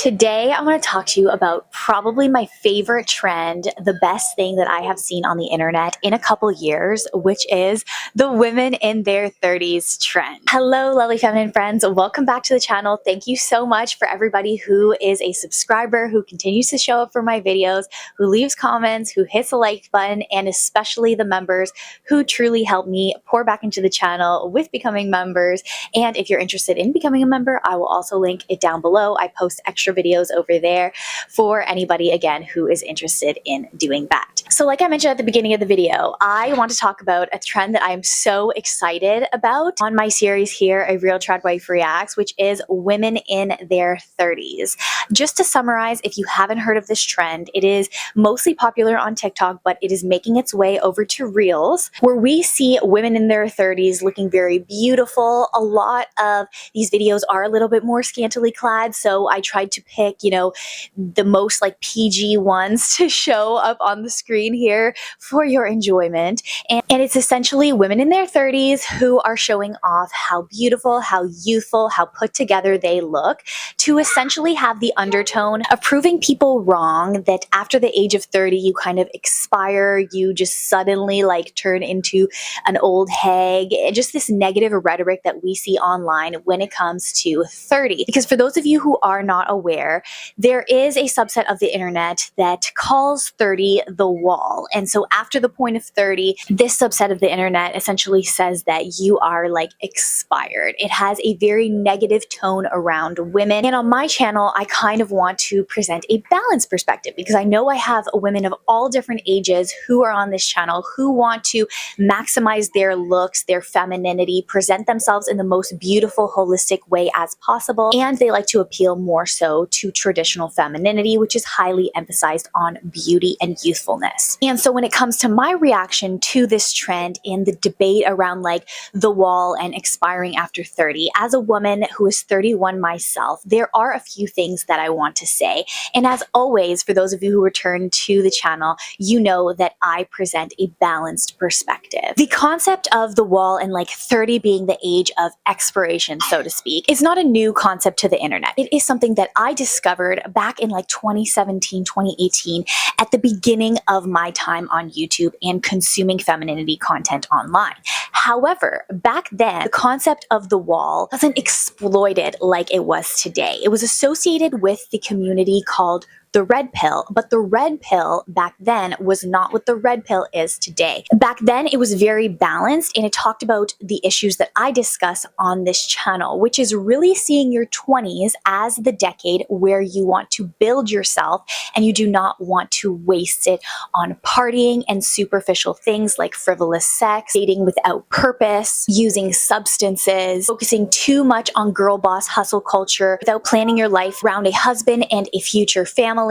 Today, I want to talk to you about probably my favorite trend, the best thing that I have seen on the internet in a couple years, which is the women in their 30s trend. Hello, lovely feminine friends. Welcome back to the channel. Thank you so much for everybody who is a subscriber, who continues to show up for my videos, who leaves comments, who hits the like button, and especially the members who truly help me pour back into the channel with becoming members. And if you're interested in becoming a member, I will also link it down below. I post extra videos over there for anybody, again, who is interested in doing that. So like I mentioned at the beginning of the video, I want to talk about a trend that I am so excited about on my series here, A Real Trad Wife Reacts, which is women in their 30s. Just to summarize, if you haven't heard of this trend, it is mostly popular on TikTok, but it is making its way over to Reels, where we see women in their 30s looking very beautiful. A lot of these videos are a little bit more scantily clad, so I tried to pick, the most like PG ones to show up on the screen here for your enjoyment. And it's essentially women in their 30s who are showing off how beautiful, how youthful, how put together they look, to essentially have the undertone of proving people wrong, that after the age of 30, you kind of expire, you just suddenly like turn into an old hag, just this negative rhetoric that we see online when it comes to 30. Because for those of you who are not aware, there is a subset of the internet that calls 30 the wall. And so after the point of 30, this subset of the internet essentially says that you are like expired. It has a very negative tone around women. And on my channel, I kind of want to present a balanced perspective, because I know I have women of all different ages who are on this channel who want to maximize their looks, their femininity, present themselves in the most beautiful, holistic way as possible. And they like to appeal more so to traditional femininity, which is highly emphasized on beauty and youthfulness. And so when it comes to my reaction to this trend in the debate around like the wall and expiring after 30, as a woman who is 31 myself, there are a few things that I want to say. And as always, for those of you who return to the channel, you know that I present a balanced perspective. The concept of the wall and like 30 being the age of expiration, so to speak, is not a new concept to the internet. It is something that I discovered back in like 2017, 2018, at the beginning of my time on YouTube and consuming femininity content online. However, back then, the concept of the wall wasn't exploited like it was today. It was associated with the community called the red pill, but the red pill back then was not what the red pill is today. Back then, it was very balanced, and it talked about the issues that I discuss on this channel, which is really seeing your 20s as the decade where you want to build yourself and you do not want to waste it on partying and superficial things like frivolous sex, dating without purpose, using substances, focusing too much on girl boss hustle culture without planning your life around a husband and a future family.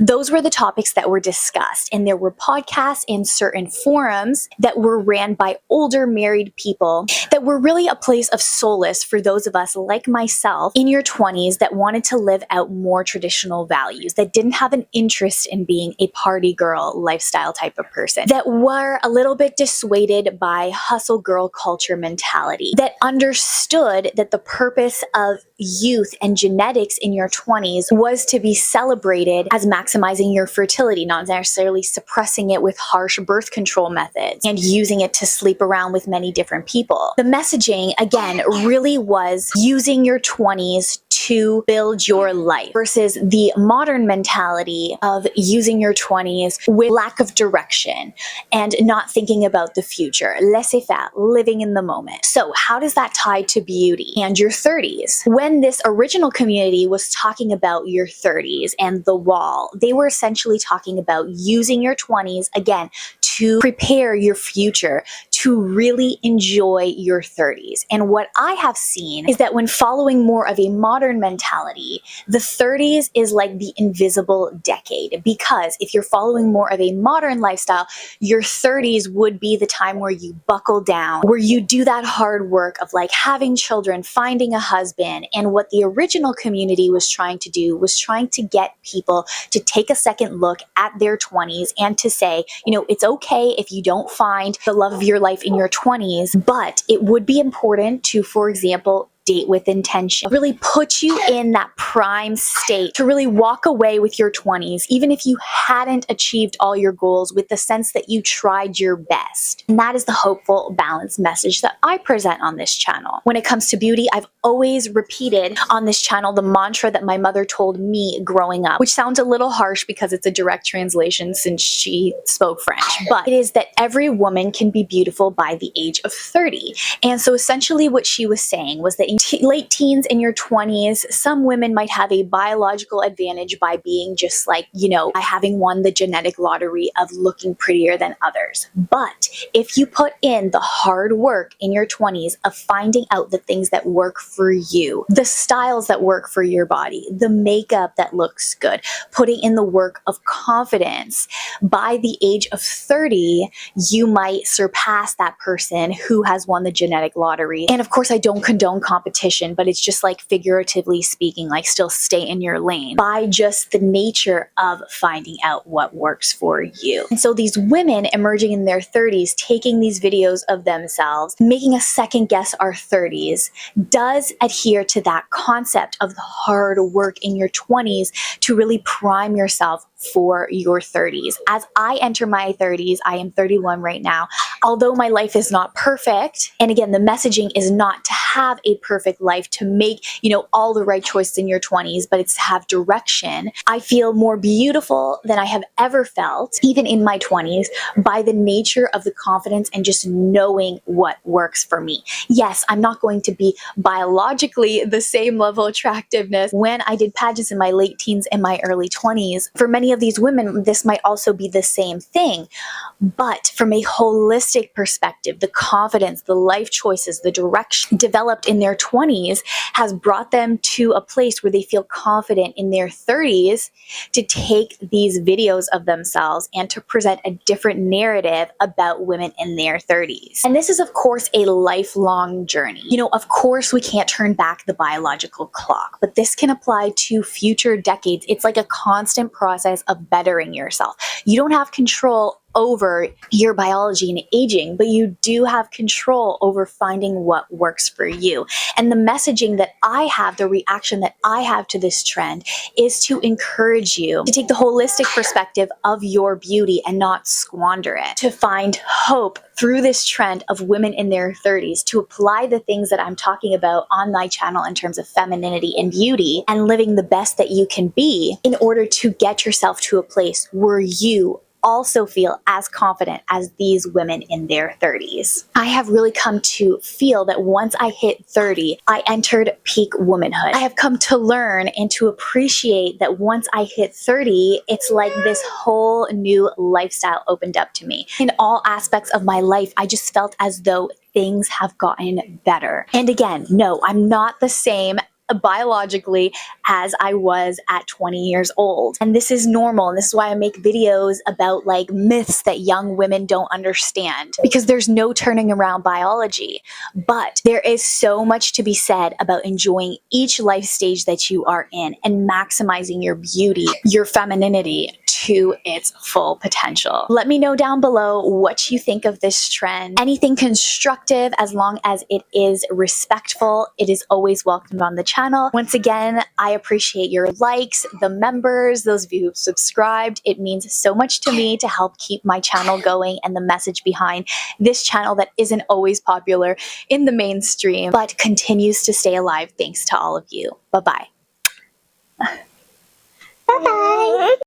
Those were the topics that were discussed, and there were podcasts and certain forums that were ran by older married people that were really a place of solace for those of us like myself in your 20s that wanted to live out more traditional values, that didn't have an interest in being a party girl lifestyle type of person, that were a little bit dissuaded by hustle girl culture mentality, that understood that the purpose of youth and genetics in your 20s was to be celebrated as maximizing your fertility, not necessarily suppressing it with harsh birth control methods and using it to sleep around with many different people. The messaging, again, really was using your 20s to build your life versus the modern mentality of using your 20s with lack of direction and not thinking about the future. Laissez-faire, living in the moment. So how does that tie to beauty and your 30s? When this original community was talking about your 30s and the wall, they were essentially talking about using your 20s, again, to prepare your future, to really enjoy your 30s. And what I have seen is that when following more of a modern mentality, the 30s is like the invisible decade, because if you're following more of a modern lifestyle, your 30s would be the time where you buckle down, where you do that hard work of like having children, finding a husband. And what the original community was trying to do was trying to get people to take a second look at their 20s and to say, it's okay if you don't find the love of your life in your 20s, but it would be important to, for example, date with intention, really put you in that prime state to really walk away with your 20s, even if you hadn't achieved all your goals, with the sense that you tried your best. And that is the hopeful, balanced message that I present on this channel. When it comes to beauty, I've always repeated on this channel the mantra that my mother told me growing up, which sounds a little harsh because it's a direct translation since she spoke French, but it is that every woman can be beautiful by the age of 30. And so essentially what she was saying was that in late teens, in your 20s, some women might have a biological advantage by being just like, by having won the genetic lottery of looking prettier than others. But if you put in the hard work in your 20s of finding out the things that work for you, the styles that work for your body, the makeup that looks good, putting in the work of confidence, by the age of 30, you might surpass that person who has won the genetic lottery. And of course, I don't condone competition, but it's just like figuratively speaking, like still stay in your lane by just the nature of finding out what works for you. And so these women emerging in their 30s, taking these videos of themselves, making us second guess our 30s, does adhere to that concept of the hard work in your 20s to really prime yourself for your 30s. As I enter my 30s, I am 31 right now. Although my life is not perfect, and again, the messaging is not to have a perfect life, to make, all the right choices in your 20s, but it's to have direction. I feel more beautiful than I have ever felt, even in my 20s, by the nature of the confidence and just knowing what works for me. Yes, I'm not going to be biologically the same level of attractiveness when I did pageants in my late teens and my early 20s. For many of these women, this might also be the same thing. But from a holistic perspective, the confidence, the life choices, the direction developed in their 20s has brought them to a place where they feel confident in their 30s to take these videos of themselves and to present a different narrative about women in their 30s. And this is, of course, a lifelong journey. Of course, we can't turn back the biological clock, but this can apply to future decades. It's like a constant process of bettering yourself. You don't have control over your biology and aging, but you do have control over finding what works for you. And the messaging that I have, the reaction that I have to this trend, is to encourage you to take the holistic perspective of your beauty and not squander it, to find hope through this trend of women in their 30s, to apply the things that I'm talking about on my channel in terms of femininity and beauty and living the best that you can be in order to get yourself to a place where you also feel as confident as these women in their 30s. I have really come to feel that once I hit 30, I entered peak womanhood. I have come to learn and to appreciate that once I hit 30, it's like this whole new lifestyle opened up to me. In all aspects of my life, I just felt as though things have gotten better. And again, no, I'm not the same biologically as I was at 20 years old. And this is normal. And this is why I make videos about like myths that young women don't understand, because there's no turning around biology. But there is so much to be said about enjoying each life stage that you are in and maximizing your beauty, your femininity to its full potential. Let me know down below what you think of this trend. Anything constructive, as long as it is respectful, it is always welcomed on the channel. Once again, I appreciate your likes, the members, those of you who've subscribed. It means so much to me to help keep my channel going and the message behind this channel that isn't always popular in the mainstream, but continues to stay alive thanks to all of you. Bye-bye.